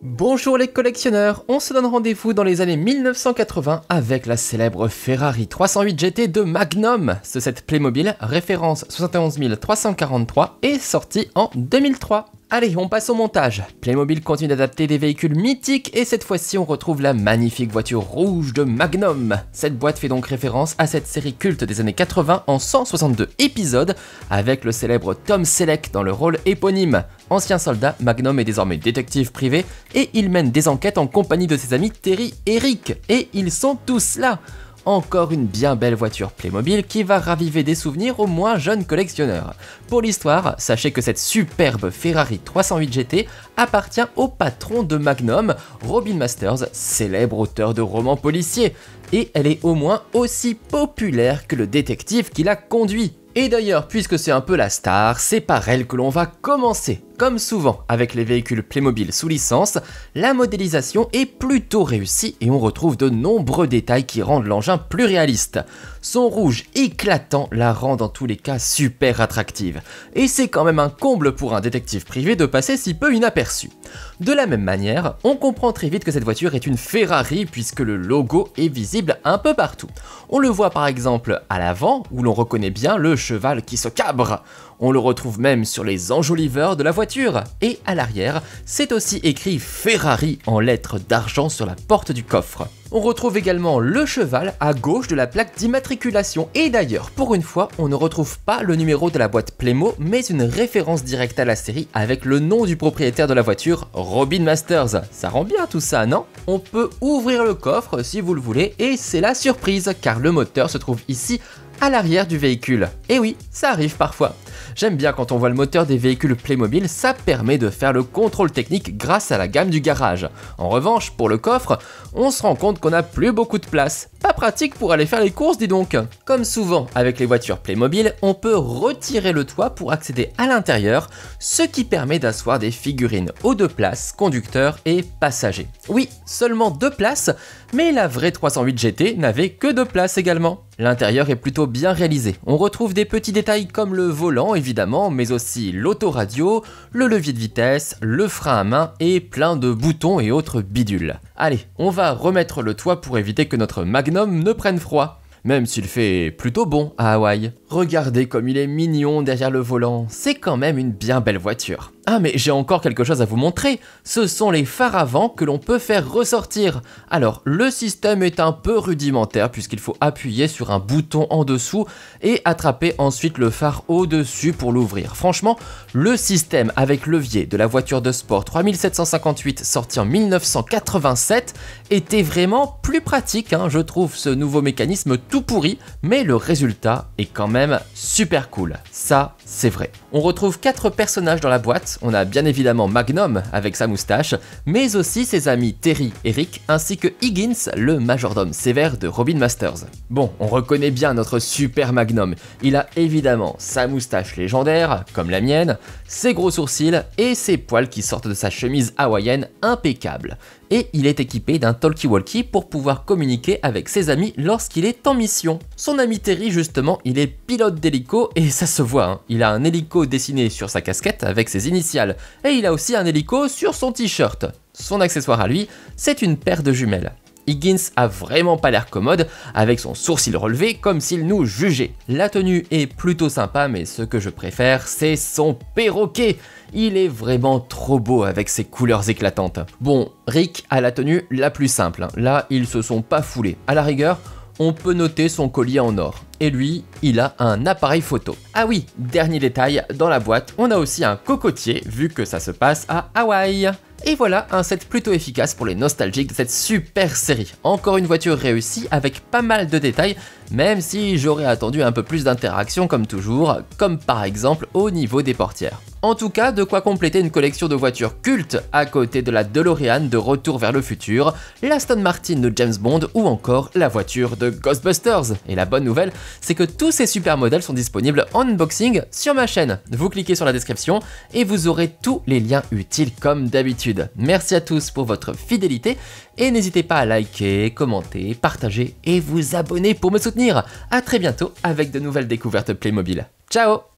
Bonjour les collectionneurs, on se donne rendez-vous dans les années 1980 avec la célèbre Ferrari 308 GT de Magnum. Ce set Playmobil, référence 71 343, est sorti en 2003. Allez, on passe au montage. Playmobil continue d'adapter des véhicules mythiques et cette fois-ci on retrouve la magnifique voiture rouge de Magnum. Cette boîte fait donc référence à cette série culte des années 80 en 162 épisodes avec le célèbre Tom Selleck dans le rôle éponyme. Ancien soldat, Magnum est désormais détective privé et il mène des enquêtes en compagnie de ses amis Terry et Rick. Et ils sont tous là. Encore une bien belle voiture Playmobil qui va raviver des souvenirs aux moins jeunes collectionneurs. Pour l'histoire, sachez que cette superbe Ferrari 308 GT appartient au patron de Magnum, Robin Masters, célèbre auteur de romans policiers. Et elle est au moins aussi populaire que le détective qui l'a conduit. Et d'ailleurs, puisque c'est un peu la star, c'est par elle que l'on va commencer. Comme souvent avec les véhicules Playmobil sous licence, la modélisation est plutôt réussie et on retrouve de nombreux détails qui rendent l'engin plus réaliste. Son rouge éclatant la rend dans tous les cas super attractive. Et c'est quand même un comble pour un détective privé de passer si peu inaperçu. De la même manière, on comprend très vite que cette voiture est une Ferrari puisque le logo est visible un peu partout. On le voit par exemple à l'avant où l'on reconnaît bien le cheval qui se cabre. On le retrouve même sur les enjoliveurs de la voiture. Et à l'arrière, c'est aussi écrit Ferrari en lettres d'argent sur la porte du coffre. On retrouve également le cheval à gauche de la plaque d'immatriculation. Et d'ailleurs, pour une fois, on ne retrouve pas le numéro de la boîte Playmo, mais une référence directe à la série avec le nom du propriétaire de la voiture, Robin Masters. Ça rend bien tout ça, non? On peut ouvrir le coffre si vous le voulez, et c'est la surprise, car le moteur se trouve ici à l'arrière du véhicule. Et oui, ça arrive parfois. J'aime bien quand on voit le moteur des véhicules Playmobil, ça permet de faire le contrôle technique grâce à la gamme du garage. En revanche, pour le coffre, on se rend compte qu'on n'a plus beaucoup de place. Pas pratique pour aller faire les courses, dis donc. Comme souvent avec les voitures Playmobil, on peut retirer le toit pour accéder à l'intérieur, ce qui permet d'asseoir des figurines aux 2 places, conducteur et passager. Oui, seulement 2 places, mais la vraie 308 GT n'avait que 2 places également. L'intérieur est plutôt bien réalisé. On retrouve des petits détails comme le volant évidemment, mais aussi l'autoradio, le levier de vitesse, le frein à main et plein de boutons et autres bidules. Allez, on va remettre le toit pour éviter que notre Magnum ne prenne froid. Même s'il fait plutôt bon à Hawaï. Regardez comme il est mignon derrière le volant, c'est quand même une bien belle voiture. Ah mais j'ai encore quelque chose à vous montrer, ce sont les phares avant que l'on peut faire ressortir. Alors le système est un peu rudimentaire puisqu'il faut appuyer sur un bouton en dessous et attraper ensuite le phare au-dessus pour l'ouvrir. Franchement, le système avec levier de la voiture de sport 3758 sortie en 1987 était vraiment plus pratique, hein. Je trouve ce nouveau mécanisme tout pourri, mais le résultat est quand même super cool. Ça, c'est vrai. On retrouve 4 personnages dans la boîte. On a bien évidemment Magnum avec sa moustache, mais aussi ses amis Terry et Rick, ainsi que Higgins, le majordome sévère de Robin Masters. Bon, on reconnaît bien notre super Magnum. Il a évidemment sa moustache légendaire, comme la mienne, ses gros sourcils et ses poils qui sortent de sa chemise hawaïenne impeccable. Et il est équipé d'un talkie-walkie pour pouvoir communiquer avec ses amis lorsqu'il est en mission. Son ami Terry justement, il est pilote d'hélico et ça se voit, hein. Il a un hélico dessiné sur sa casquette avec ses initiales et il a aussi un hélico sur son t-shirt. Son accessoire à lui, c'est une paire de jumelles. Higgins a vraiment pas l'air commode avec son sourcil relevé comme s'il nous jugeait. La tenue est plutôt sympa mais ce que je préfère c'est son perroquet. Il est vraiment trop beau avec ses couleurs éclatantes. Bon, Rick a la tenue la plus simple. Là, ils se sont pas foulés. À la rigueur, on peut noter son collier en or. Et lui, il a un appareil photo. Ah oui, dernier détail, dans la boîte, on a aussi un cocotier vu que ça se passe à Hawaï. Et voilà un set plutôt efficace pour les nostalgiques de cette super série. Encore une voiture réussie avec pas mal de détails, même si j'aurais attendu un peu plus d'interaction comme toujours, comme par exemple au niveau des portières. En tout cas, de quoi compléter une collection de voitures cultes à côté de la DeLorean de Retour vers le futur, l'Aston Martin de James Bond ou encore la voiture de Ghostbusters. Et la bonne nouvelle, c'est que tous ces super modèles sont disponibles en unboxing sur ma chaîne. Vous cliquez sur la description et vous aurez tous les liens utiles comme d'habitude. Merci à tous pour votre fidélité et n'hésitez pas à liker, commenter, partager et vous abonner pour me soutenir. A très bientôt avec de nouvelles découvertes Playmobil. Ciao!